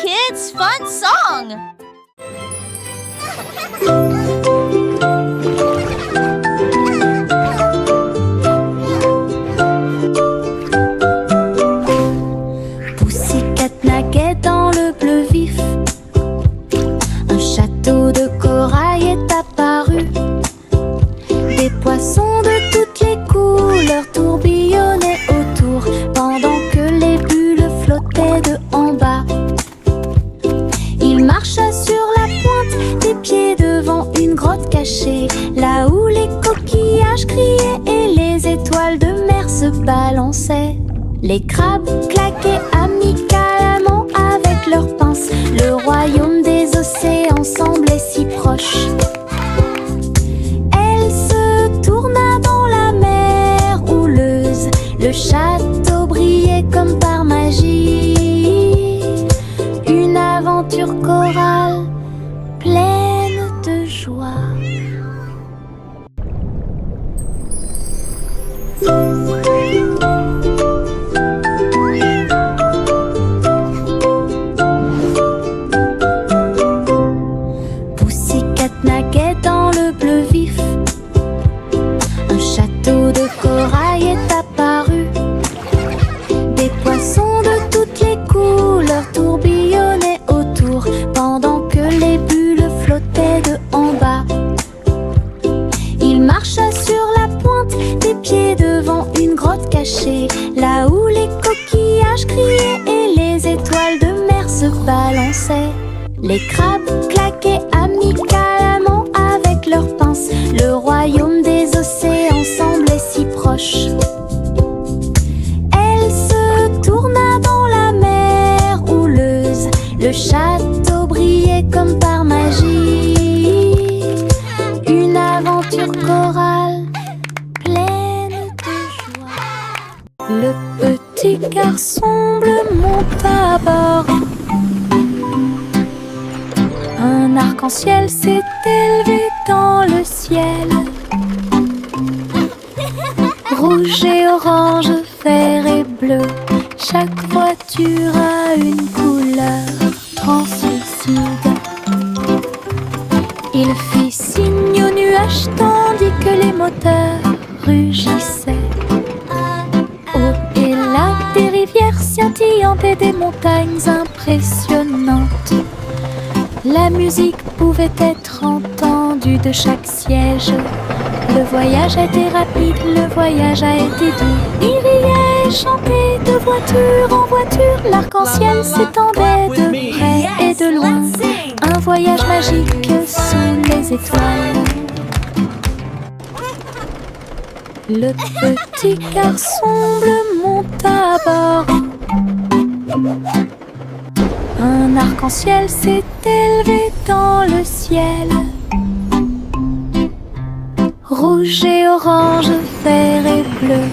kids' fun song! Pussycat naguait dans le bleu vif. Un château de corail est apparu. Des poissons de toutes les couleurs tourbillonnaient autour, pendant que les bulles flottaient de en bas. Il marcha sur la pointe des pieds devant une grotte cachée, là où les coquillages criaient et les étoiles de mer se balançaient. Les crabes claquaient amicalement avec leurs pinces. Le royaume des océans semblait si proche. Elle se tourna dans la mer houleuse. Le château brillait comme par magie. Une aventure chorale pleine de joie. Pussycat naguait dans le bleu vif. Un château de corail est apparu. Des poissons de toutes les couleurs tourbillonnaient autour, pendant que les bulles flottaient de en bas. Il marcha sur la pointe des pieds devant une grotte cachée, là où les coquillages criaient et les étoiles de mer se balançaient. Les crabes claquaient amicalement avec leurs pinces. Le royaume des océans semblait si proche. Elle se tourna dans la mer houleuse. Le château brillait comme par magie. Une aventure chorale pleine de joie. Le petit garçon bleu monta à bord. Un arc-en-ciel s'est élevé dans le ciel. Rouge et orange, vert et bleu, chaque voiture a une couleur translucide. Il fit signe aux nuages tandis que les moteurs rugissaient. Oh, et là, des rivières scintillantes et des montagnes impressionnantes. La musique pouvait être entendue de chaque siège. Le voyage a été rapide, le voyage a été doux. Il riait et chantait de voiture en voiture. L'arc-en-ciel s'étendait de près et de loin. Un voyage magique sous les étoiles. Le petit garçon bleu monta à bord. Un arc-en-ciel s'est élevé dans le ciel. Rouge et orange, vert et bleu,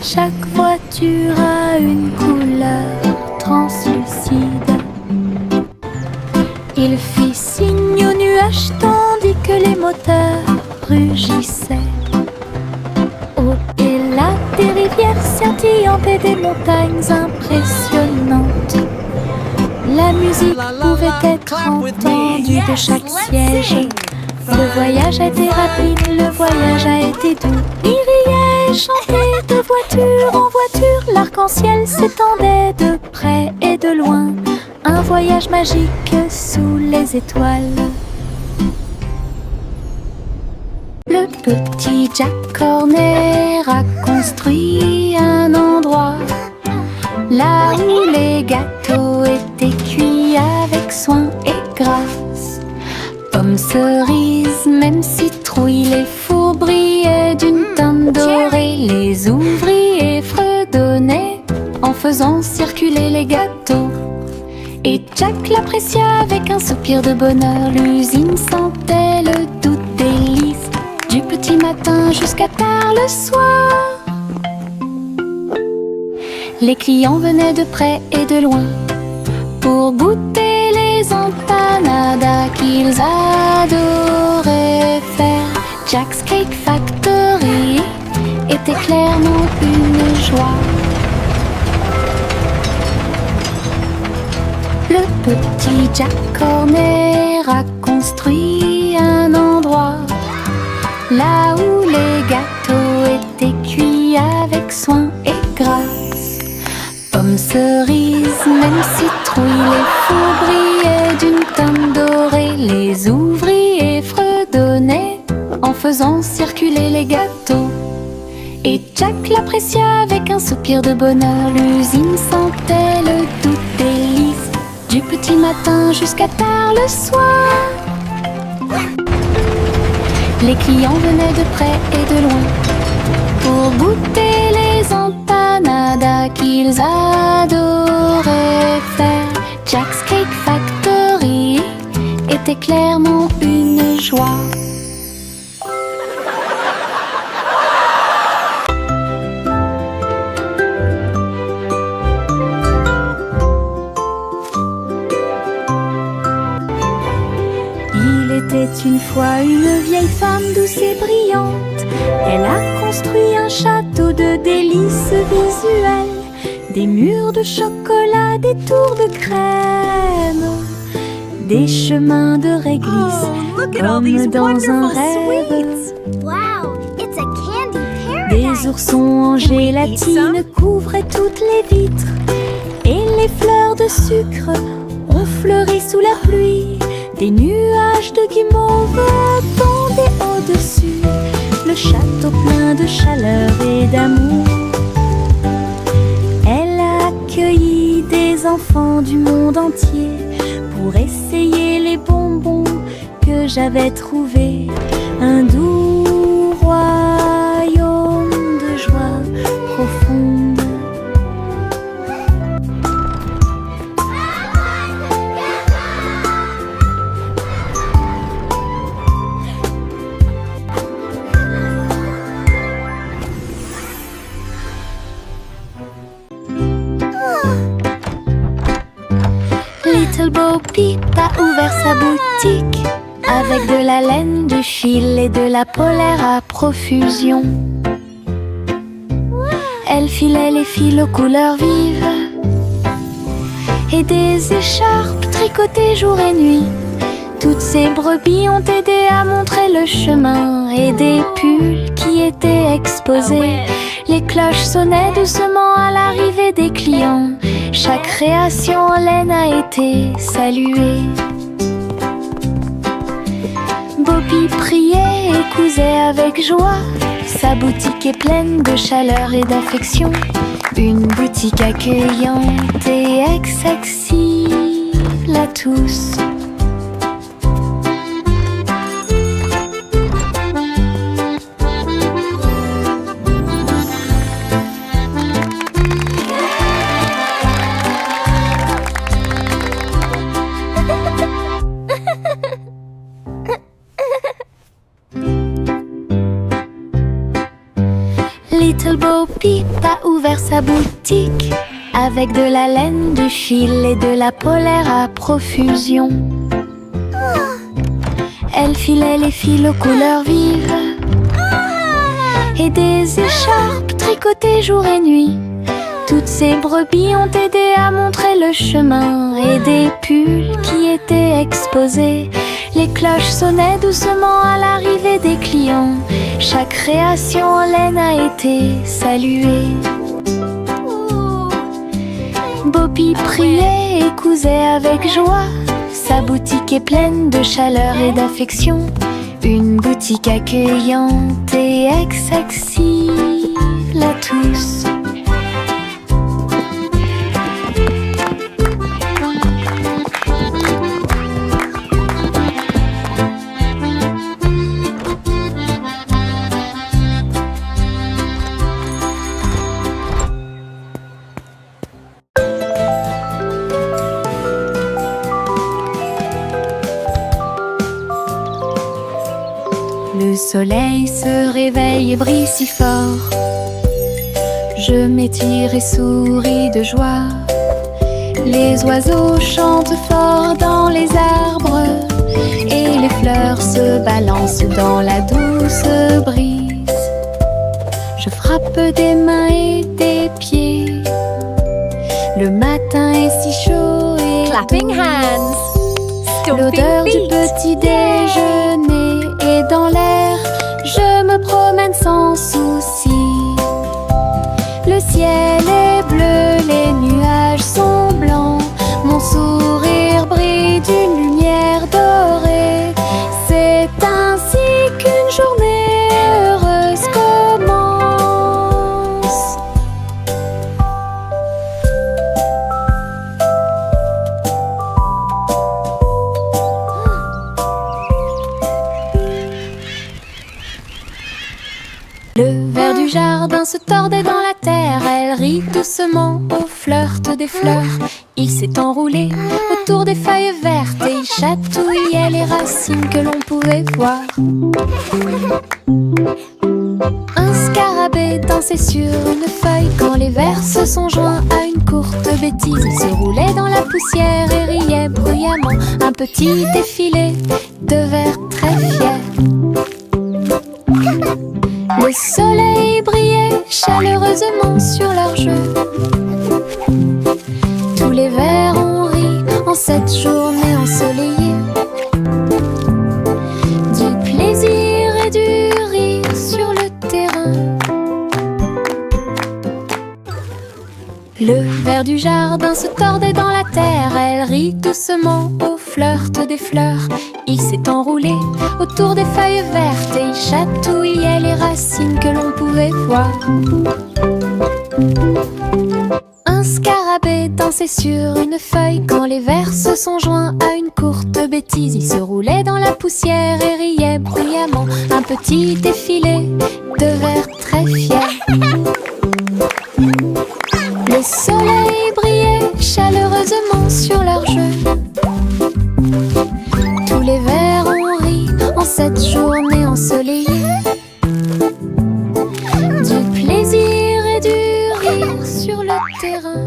chaque voiture a une couleur translucide. Il fit signe aux nuages tandis que les moteurs rugissaient. Oh, et là, des rivières scintillantes et des montagnes impressionnantes. La musique pouvait être entendue de chaque siège. Le voyage a été rapide, le voyage a été doux. Il riait et chantait de voiture en voiture. L'arc-en-ciel s'étendait de près et de loin. Un voyage magique sous les étoiles. Le petit Jack Horner a construit un endroit là où les gâteaux étaient cuits avec soin et grâce. Pommes, cerises, même citrouilles, les fours brillaient d'une teinte dorée. Les ouvriers fredonnaient en faisant circuler les gâteaux. Et Jack l'apprécia avec un soupir de bonheur. L'usine sentait le doux délice du petit matin jusqu'à tard le soir. Les clients venaient de près et de loin pour goûter les empanadas qu'ils adoraient faire. Jack's Cake Factory était clairement une joie. Le petit Jack Horner a construit un endroit là où les gâteaux étaient cuits avec soin et grâce. Pommes, cerises, même citrouilles, les fous brillaient d'une teinte dorée. Les ouvriers fredonnaient en faisant circuler les gâteaux. Et Jack l'apprécia avec un soupir de bonheur. L'usine sentait le doux délice du petit matin jusqu'à tard le soir. Les clients venaient de près et de loin pour goûter les empanadas qu'ils adoraient faire. Jack's Cake Factory était clairement une joie. C'était une fois une vieille femme douce et brillante. Elle a construit un château de délices visuelles, des murs de chocolat, des tours de crème, des chemins de réglisse comme dans un rêve. Wow, it's a candy paradise. Des oursons en gélatine couvraient toutes les vitres et les fleurs de sucre ont fleuri sous la pluie. Des nuages de guimauve tombaient au-dessus, le château plein de chaleur et d'amour. Elle a accueilli des enfants du monde entier pour essayer les bonbons que j'avais trouvés. Un doux royaume de joie profonde. Little Bo Peep a ouvert sa boutique avec de la laine, du fil et de la polaire à profusion. Elle filait les fils aux couleurs vives et des écharpes tricotées jour et nuit. Toutes ces brebis ont aidé à montrer le chemin et des pulls qui étaient exposés. Les cloches sonnaient doucement à l'arrivée des clients. Chaque création en laine a été saluée. Bobby priait et cousait avec joie. Sa boutique est pleine de chaleur et d'affection. Une boutique accueillante et accessible à tous. Little Bo Peep a ouvert sa boutique avec de la laine, du fil et de la polaire à profusion. Elle filait les fils aux couleurs vives et des écharpes tricotées jour et nuit. Toutes ces brebis ont aidé à montrer le chemin et des pulls qui étaient exposés. Les cloches sonnaient doucement à l'arrivée des clients. Chaque création en laine a été saluée. Bobby priait et cousait avec joie. Sa boutique est pleine de chaleur et d'affection. Une boutique accueillante et accessible à tous. Le soleil se réveille et brille si fort. Je m'étire et souris de joie. Les oiseaux chantent fort dans les arbres et les fleurs se balancent dans la douce brise. Je frappe des mains et des pieds. Le matin est si chaud et clapping hands. L'odeur du petit déjeuner est dans l'air. Je me promène sans souci. Le ciel est bleu, les nuages sont blancs. Mon sourire brille d'une lumière dorée. C'est ainsi qu'une journée heureuse commence. Le ver du jardin se tordait dans la terre. Elle rit doucement au flirt des fleurs. Il s'est enroulé autour des feuilles vertes et il chatouillait les racines que l'on pouvait voir. Un scarabée dansait sur une feuille quand les vers se sont joints à une courte bêtise. Il se roulait dans la poussière et riait bruyamment. Un petit défilé de vers très fiers. Le soleil brillait chaleureusement sur leur jeu. Tous les vers ont ri en cette journée ensoleillée. Du plaisir et du rire sur le terrain. Le ver du jardin se tordait dans la terre. Elle rit doucement au flirt des fleurs. Il s'est enroulé autour des feuilles vertes et il chatouillait les racines que l'on pouvait voir. Un scarabée dansait sur une feuille quand les vers se sont joints à une courte bêtise. Il se roulait dans la poussière et riait bruyamment. Un petit défilé de vers très fiers. Le soleil brillait chaleureusement sur leur jeu. Tous les vers ont ri en cette journée ensoleillée. Du plaisir et du rire sur le terrain.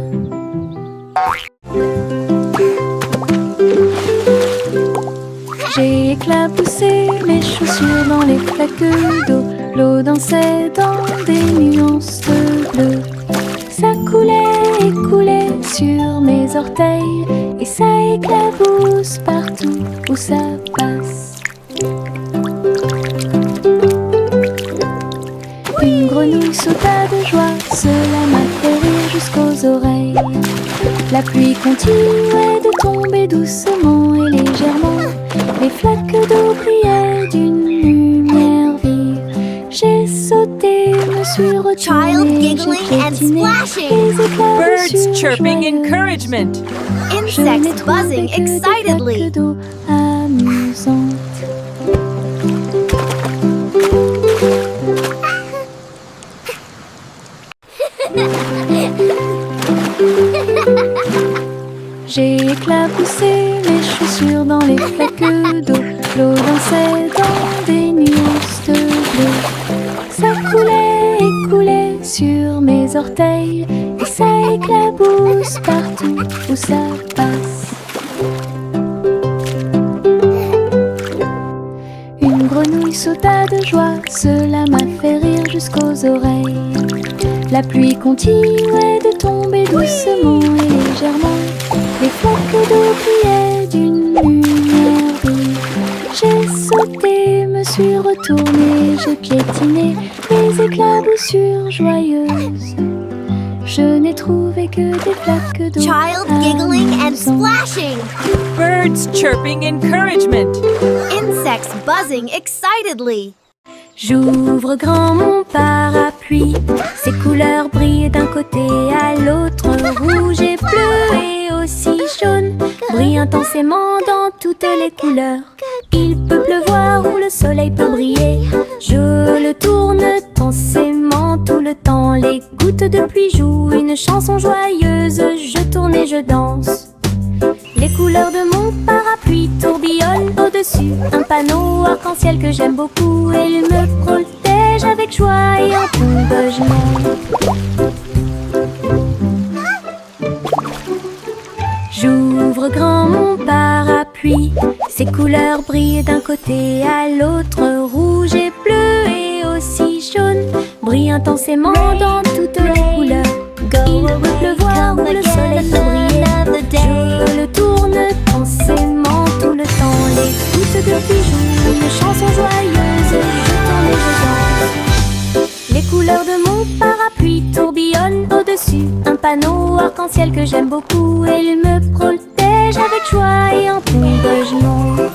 J'ai éclaboussé mes chaussures dans les flaques d'eau. L'eau dansait dans des nuances de bleu. Ça coulait et coulait sur mes orteils et ça éclabousse partout où ça passe. Une grenouille sauta de joie, cela m'a fait rire jusqu'aux oreilles. La pluie continuait de tomber doucement et légèrement. Les flaques d'eau brillaient d'une lumière vive. J'ai sauté, me suis retournée, j'ai piétiné les éclats Birds chirping encouragement. Insects buzzing excitedly. d'eau amusantes. J'ai éclaboussé mes chaussures dans les flaques d'eau. L'eau dansait dans des nuances de bleu. Ça coulait et coulait sur mes orteils et ça éclabousse partout où ça passe. Une grenouille sauta de joie, cela m'a fait rire jusqu'aux oreilles. La pluie continuait de tomber doucement et légèrement. Les flaques d'eau brillaient d'une lumière vive. J'ai sauté, me suis retournée, j'ai piétiné les éclaboussures joyeuses. Je n'ai trouvé que des flaques d'eau. Child giggling and amusantes. splashing. Birds chirping encouragement. Insects buzzing excitedly. J'ouvre grand mon parapluie, ses couleurs brillent d'un côté à l'autre, rouge et bleu et aussi jaune, brillent intensément dans toutes les couleurs. Il peut pleuvoir ou le soleil peut briller, je le tourne intensément tout le temps. Les gouttes de pluie jouent une chanson joyeuse, je tourne et je danse. Les couleurs de mon parapluie tourbillonnent au-dessus un panneau arc-en-ciel que j'aime beaucoup. Et il me protège avec joie et en tombe je l'aime. J'ouvre grand mon parapluie, ses couleurs brillent d'un côté à l'autre, rouge et bleu et aussi jaune, brillent intensément dans toutes les couleurs. Il peut pleuvoir ou le soleil peut briller, je le tourne arc-en-ciel que j'aime beaucoup. Et il me protège avec joie et en tombe je monte.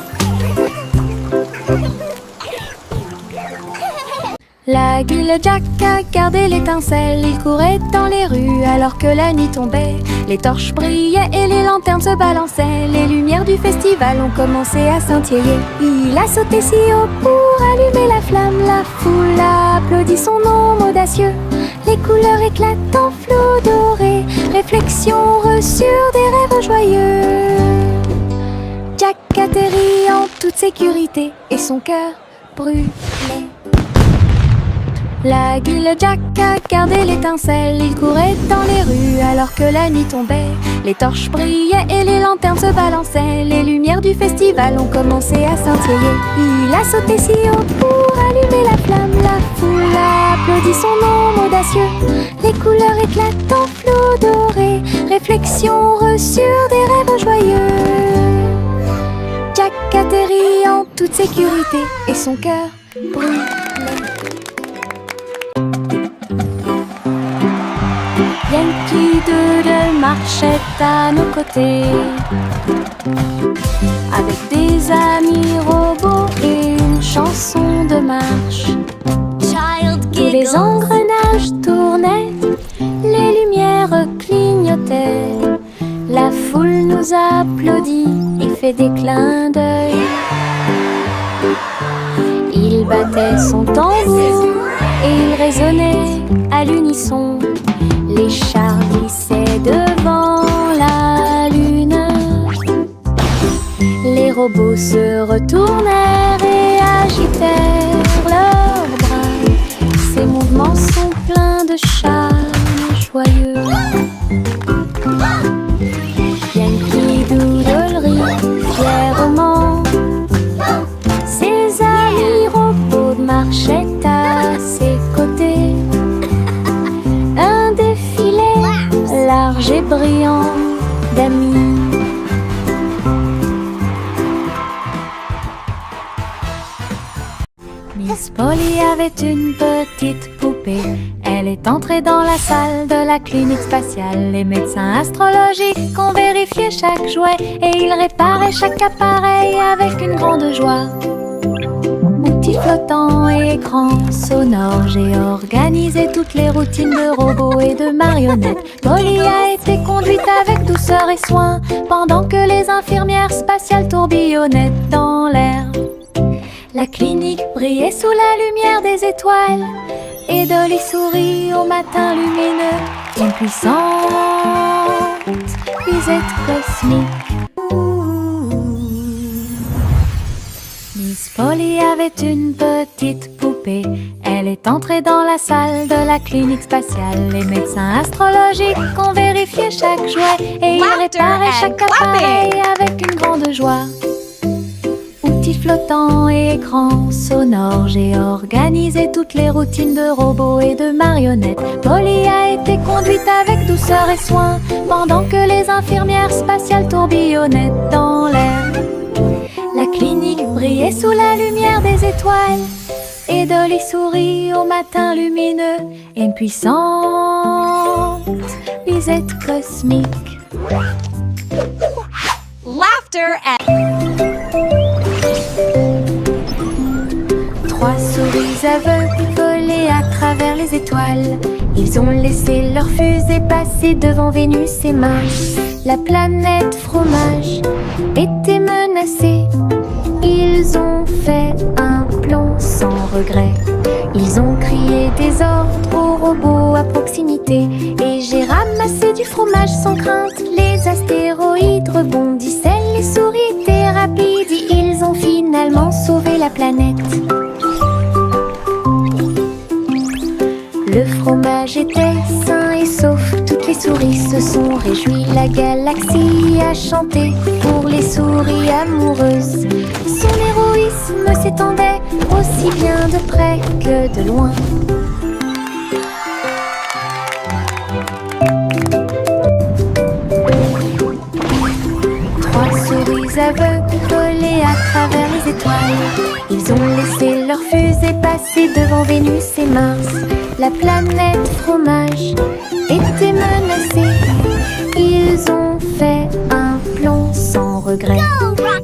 La guille Jack a gardé l'étincelle. Il courait dans les rues alors que la nuit tombait. Les torches brillaient et les lanternes se balançaient. Les lumières du festival ont commencé à scintiller. Il a sauté si haut pour allumer la flamme. La foule a applaudi son nom audacieux. Les couleurs éclatent en flot doré. Réflexion reçue des rêves joyeux. Jack atterrit en toute sécurité et son cœur brûlait. La guille Jack a gardé l'étincelle. Il courait dans les rues alors que la nuit tombait. Les torches brillaient et les lanternes se balançaient. Les lumières du festival ont commencé à scintiller. Il a sauté si haut pour allumer la flamme. La foule a applaudi son nom audacieux. Les couleurs éclatent en flot doré. Réflexion reçue des rêves joyeux. Jack atterrit en toute sécurité et son cœur brûlait. Yankee Doodle marchait à nos côtés, avec des amis robots et une chanson de marche. Tous les engrenages tournaient, les lumières clignotaient. La foule nous applaudit et fait des clins d'œil. Il battait son tambour et il résonnait à l'unisson. Les chars glissaient devant la lune. Les robots se retournèrent et agitèrent leurs bras. Ces mouvements sont pleins de charme joyeux. Yankee Doodle rit fièrement. Ses amis robots marchaient à ses côtés. Un défilé large et brillant d'amis. Miss Polly avait une petite poupée. Elle est entrée dans la salle de la clinique spatiale. Les médecins astrologiques ont vérifié chaque jouet et ils réparaient chaque appareil avec une grande joie. Outils flottants et écrans sonores, j'ai organisé toutes les routines de robots et de marionnettes. Polly a été conduite avec douceur et soin pendant que les infirmières spatiales tourbillonnaient dans l'air. La clinique brillait sous la lumière des étoiles et Dolly sourit au matin lumineux. Une puissante visite cosmique. Miss Polly avait une petite poupée. Elle est entrée dans la salle de la clinique spatiale. Les médecins astrologiques ont vérifié chaque jouet et ils réparaient chaque appareil avec une grande joie. Outils flottants et écrans sonores, j'ai organisé toutes les routines de robots et de marionnettes. Polly a été conduite avec douceur et soin pendant que les infirmières spatiales tourbillonnaient dans l'air. La clinique brillait sous la lumière des étoiles et Dolly sourit au matin lumineux. Une puissante visite cosmique. Laughter at... Trois souris aveugles volaient à travers les étoiles. Ils ont laissé leur fusée passer devant Vénus et Mars. La planète fromage était menacée. Ils ont fait un plan sans regret. Ils ont crié des ordres aux robots à proximité. Et j'ai ramassé du fromage sans crainte. Les astéroïdes rebondissaient, les souris étaient rapides. Ils ont finalement sauvé la planète. Le fromage était sain et sauf. Toutes les souris se sont réjouies. La galaxie a chanté pour les souris amoureuses. Son héroïsme s'étendait aussi bien de près que de loin. Trois souris aveugles volaient à travers les étoiles. Ils ont laissé leur fusée passer devant Vénus et Mars. La planète fromage étaient menacés. Ils ont fait un plomb sans regret.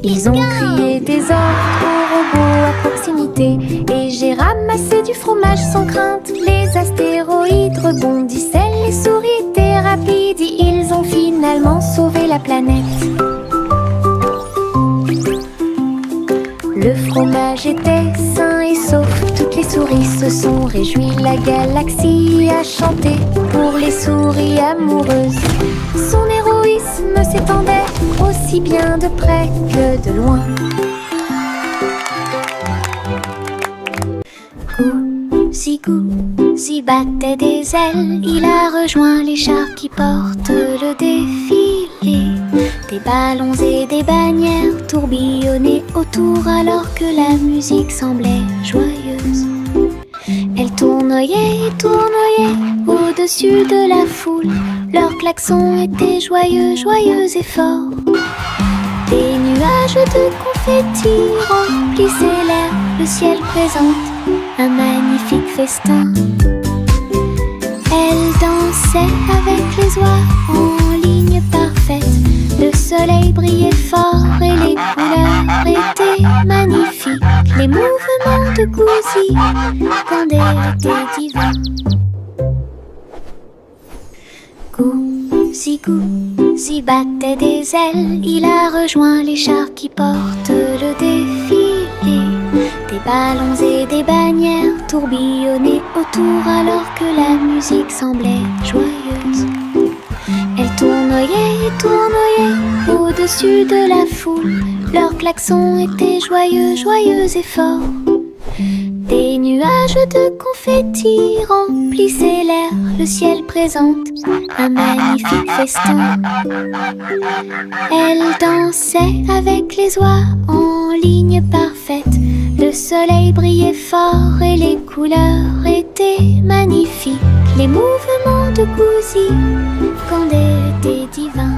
Ils ont crié des ordres aux robots à proximité. Et j'ai ramassé du fromage sans crainte. Les astéroïdes rebondissaient, les souris étaient rapides. Ils ont finalement sauvé la planète. Le fromage était sain et sauf. Toutes les souris se sont réjouies. La galaxie a chanté pour les souris amoureuses. Son héroïsme s'étendait aussi bien de près que de loin. Gousi battait des ailes. Il a rejoint les chars qui portent le défilé. Des ballons et des bannières tourbillonnaient autour alors que la musique semblait joyeuse. Elle tournoyait et tournoyait au-dessus de la foule. Leurs klaxons étaient joyeux, joyeux et forts. Des nuages de confettis remplissaient l'air. Le ciel présente un magnifique festin. Elle dansait avec les oies en ligne parfaite. Le soleil brillait fort et les couleurs étaient magnifiques. Les mouvements de Gousi quand elle était divin. Gousi battait des ailes. Il a rejoint les chars qui portent le défilé. Des ballons et des bannières tourbillonnaient autour alors que la musique semblait joyeuse. Elle tournoyait et tournoyait au-dessus de la foule. Leurs klaxons étaient joyeux, joyeux et forts. Des nuages de confettis remplissaient l'air. Le ciel présente un magnifique festin. Elle dansait avec les oies en ligne parfaite. Le soleil brillait fort et les couleurs étaient magnifiques. Les mouvements de Gousi quand elle était divin.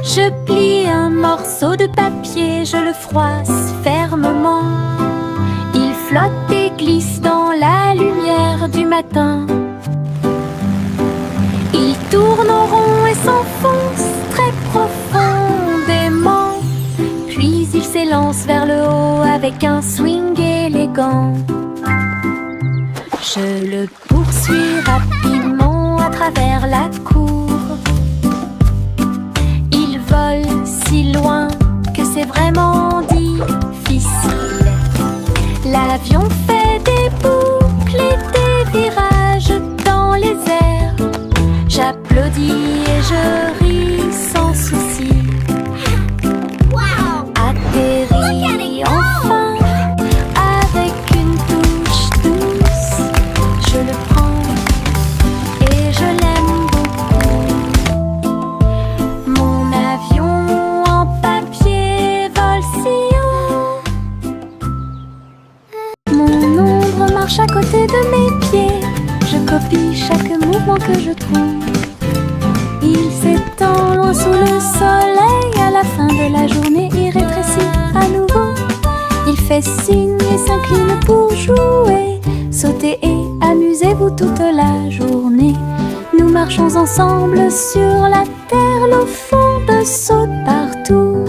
Je plie un morceau de papier, je le froisse fermement. Il flotte et glisse dans la lumière du matin. Il tourne en rond et s'enfonce très profondément. Puis il s'élance vers le haut avec un swing élégant. Je le poursuis rapidement à travers la cour. Il vole si loin que c'est vraiment difficile. L'avion fait des boucles et des virages dans les airs. J'applaudis et je ris sans souci. Atterri enfin avec une touche douce. Je le prends et je l'aime beaucoup. Mon avion en papier vole si haut. Mon ombre marche à côté de mes pieds. Je copie chaque mouvement que je trouve. Il s'étend loin sous le soleil. À la fin de la journée, il rétrécit à nouveau. Il fait signe et s'incline pour jouer. Sautez et amusez-vous toute la journée. Nous marchons ensemble sur la terre. L'eau fonde saute partout.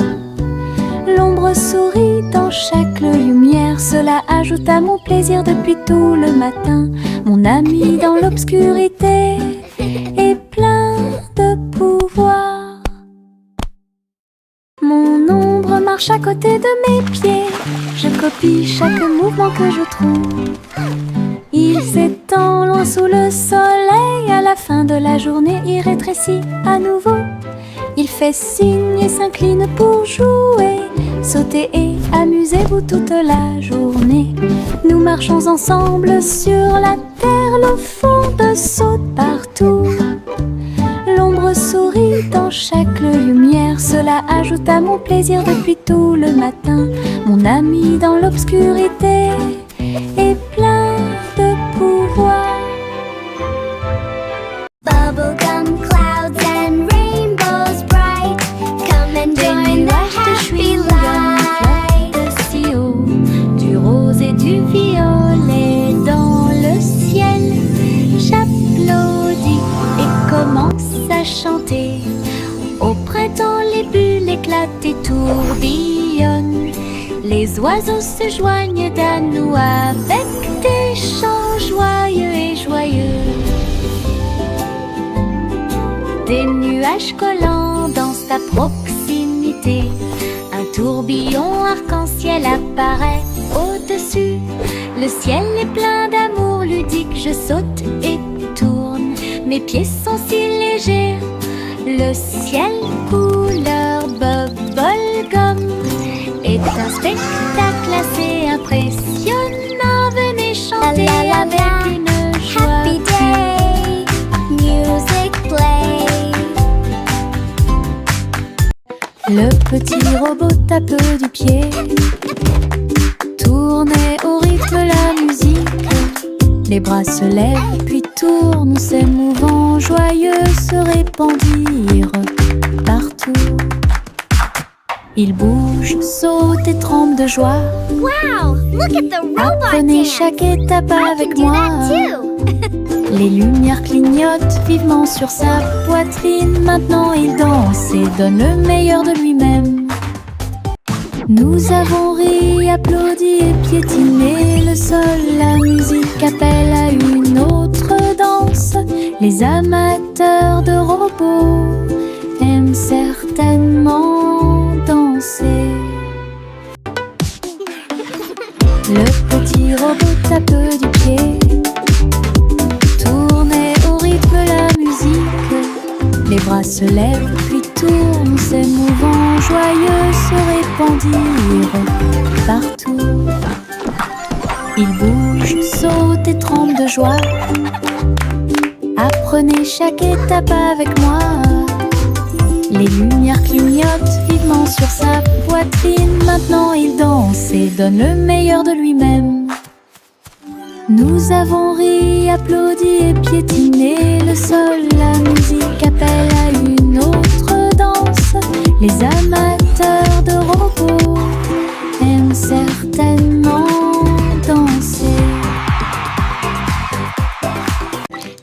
L'ombre sourit dans chaque lumière. Cela ajoute à mon plaisir depuis tout le matin. Mon ami dans l'obscurité est plein de pouvoir. Mon ombre marche à côté de mes pieds. Je copie chaque mouvement que je trouve. Il s'étend loin sous le soleil. À la fin de la journée, il rétrécit à nouveau. Il fait signe et s'incline pour jouer. Sautez et amusez-vous toute la journée. Nous marchons ensemble sur la terre. L'eau fonde saute partout. L'ombre sourit dans chaque lumière. Cela ajoute à mon plaisir depuis tout le matin. Mon ami dans l'obscurité est plein de pouvoir. Bubblegum clouds and rainbows bright. Come and join the happy light. et du violet dans le ciel. J'applaudis et commence à chanter. Au printemps, les bulles éclatent et tourbillonnent. Les oiseaux se joignent à nous avec des chants joyeux et joyeux. Des nuages collants dansent à proximité. Un tourbillon arc-en-ciel apparaît au-dessus. Le ciel est plein d'amour ludique. Je saute et tourne. Mes pieds sont si légers. Le ciel couleur bubblegum est un spectacle assez impressionnant. Venez chanter avec une joie. Happy day, music play. Le petit robot tape du pied, tournez au rythme la musique. Les bras se lèvent puis tournent, s'émouvant, joyeux se répandirent partout. Ils bougent, sautent et tremblent de joie. Wow, look at the robot Apprenez dance. chaque étape I avec can do moi. that too. Les lumières clignotent vivement sur sa poitrine. Maintenant il danse et donne le meilleur de lui-même. Nous avons ri, applaudi et piétiné le sol. La musique appelle à une autre danse. Les amateurs de robots aiment certainement danser. Le petit robot tape du pied, tournez au rythme la musique. Les bras se lèvent puis tournent, s'émouvant, joyeux se répandirent partout. Ils bougent, sautent et tremblent de joie. Apprenez chaque étape avec moi. Les lumières clignotent vivement sur sa poitrine. Maintenant il danse et donne le meilleur de lui-même. Nous avons ri, applaudi et piétiné le sol. La musique appelle à une autre danse. Les amateurs de robots aiment certainement danser.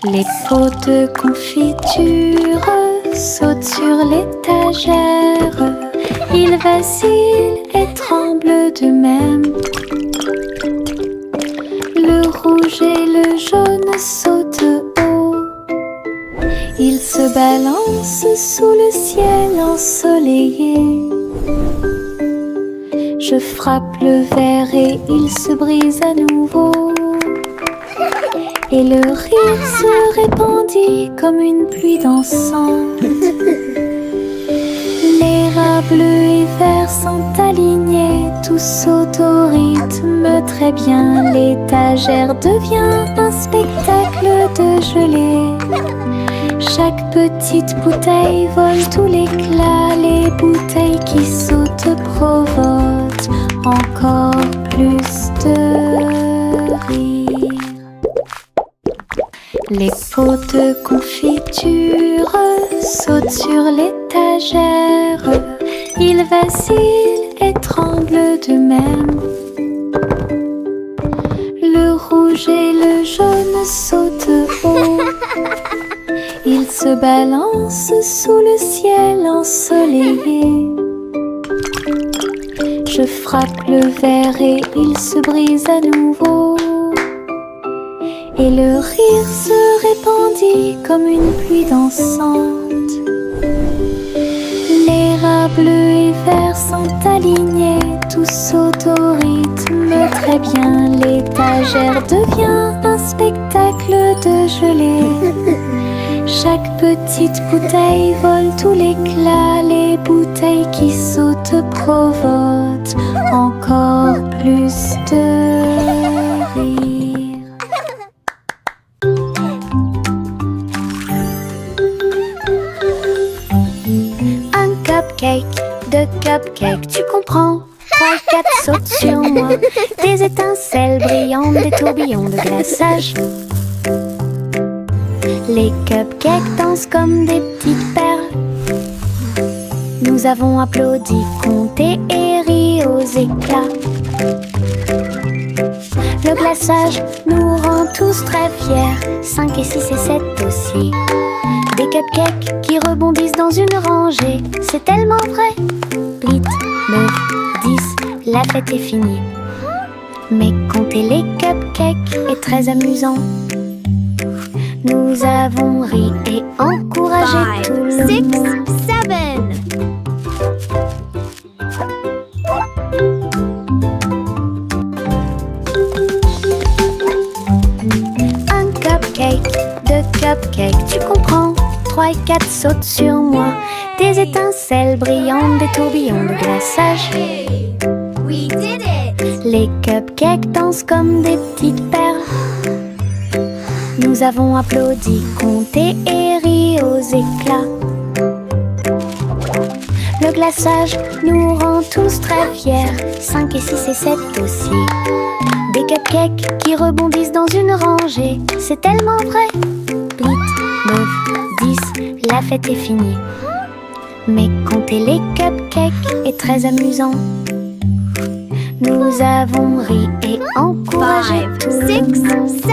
Les pots de confiture sautent sur l'étagère. Ils vacillent et tremblent d'eux-mêmes. Le rouge et le jaune sautent haut. Ils se balancent sous le ciel ensoleillé. Je frappe le verre et il se brise à nouveau. Et le rire se répandit comme une pluie dansante. Les rats bleus et verts sont alignés, tous sautent au rythme très bien. L'étagère devient un spectacle de gelée. Chaque petite bouteille vole tout l'éclat. Les bouteilles qui sautent provoquent encore plus de rire. Les pots de confiture sautent sur l'étagère. Ils vacillent et tremblent d'eux-mêmes. Le rouge et le jaune sautent haut. Ils se balancent sous le ciel ensoleillé. Je frappe le verre et il se brise à nouveau. Et le rire se répandit comme une pluie dansante. Les rats bleus et verts sont alignés, tous sautent au rythme très bien. L'étagère devient un spectacle de gelée. Chaque petite bouteille vole tout l'éclat. Les bouteilles qui sautent provoquent encore plus de rire. De cupcakes, tu comprends? 3 et 4 sautent sur moi. Des étincelles brillantes, des tourbillons de glaçage. Les cupcakes dansent comme des petites perles. Nous avons applaudi, compté et ri aux éclats. Le glaçage nous rend tous très fiers, 5 et 6 et 7 aussi. Des cupcakes qui rebondissent dans une rangée, c'est tellement vrai. 8, 9, 10, la fête est finie. Mais compter les cupcakes est très amusant. Nous avons ri et encouragé tout le 6, monde. 7. Un cupcake, 2 cupcakes, tu comprends. 3 et 4 sautent sur moi. Des étincelles brillantes, des tourbillons de glaçage. We did it! Les cupcakes dansent comme des petites perles. Nous avons applaudi, compté et ri aux éclats. Le glaçage nous rend tous très fiers, 5 et 6 et 7 aussi. Des cupcakes qui rebondissent dans une rangée, c'est tellement vrai. 8, 9, 10, la fête est finie. Mais compter les cupcakes est très amusant. Nous avons ri et encouragé 5, tout le 6, monde. 7.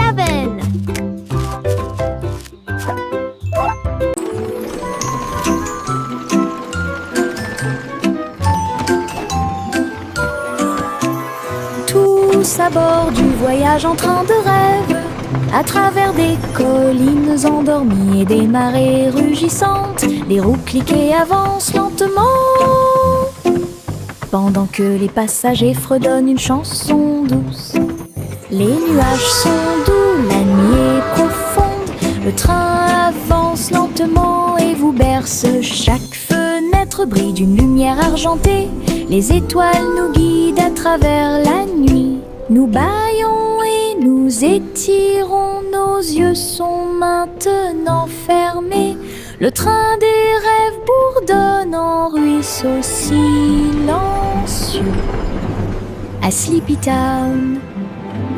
Tous à bord du voyage en train de rêve, à travers des collines endormies et des marées rugissantes, les roues cliquent et avancent lentement, pendant que les passagers fredonnent une chanson douce. Les nuages sont doux, la nuit est profonde, le train avance lentement et vous berce. Chaque fenêtre brille d'une lumière argentée, les étoiles nous guident à travers la nuit. Nous bâillons et nous étirons, nos yeux sont maintenant fermés. Le train des rêves bourdonne en ruisseau silencieux. À Sleepy Town,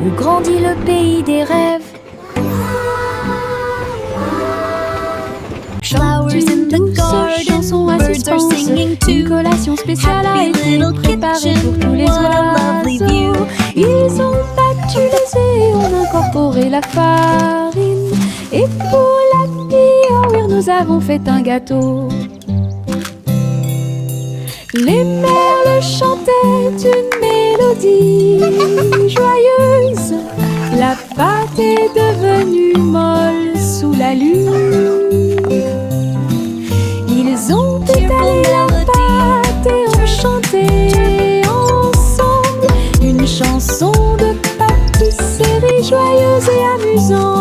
où grandit le pays des rêves. Flowers in the garden, birds are singing too. Une collation spéciale a Happy été little préparée pour tous les kitchen, what a lovely view. oiseaux. Ils ont battu les œufs, ont incorporé la farine. Et pour la nuit, nous avons fait un gâteau. Les merles chantaient une mélodie joyeuse. La pâte est devenue molle sous la lune. Ils ont étalé la pâte et ont chanté ensemble une chanson de pâtisserie joyeuse et amusante.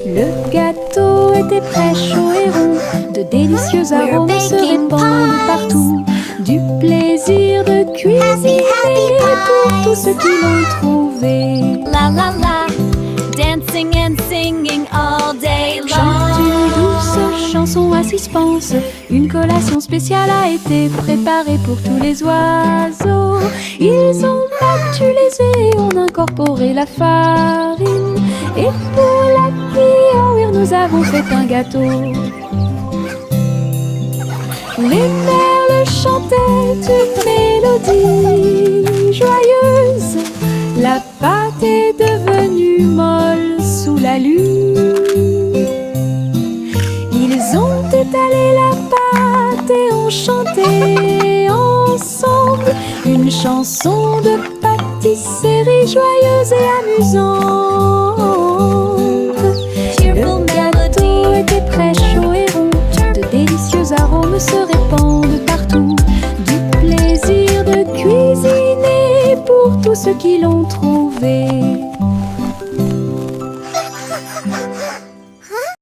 Le gâteau était prêt, chaud et rond, de délicieux arômes se répandent partout. Du plaisir de cuisiner pour tous ceux qui l'ont trouvé. La la la, dancing and singing all day Chante une long. douce chanson à suspense. Une collation spéciale a été préparée pour tous les oiseaux. Ils ont battu les œufs et ont incorporé la farine. Et pour la nuit, nous avons fait un gâteau. Les merles chantaient une mélodie joyeuse. La pâte est devenue molle sous la lune. Ils ont étalé la pâte et ont chanté ensemble une chanson de pâtisserie joyeuse et amusante. Le gâteau était prêt, chaud et rond, de délicieux arômes se répandent partout. Du plaisir de cuisiner pour tous ceux qui l'ont trouvé.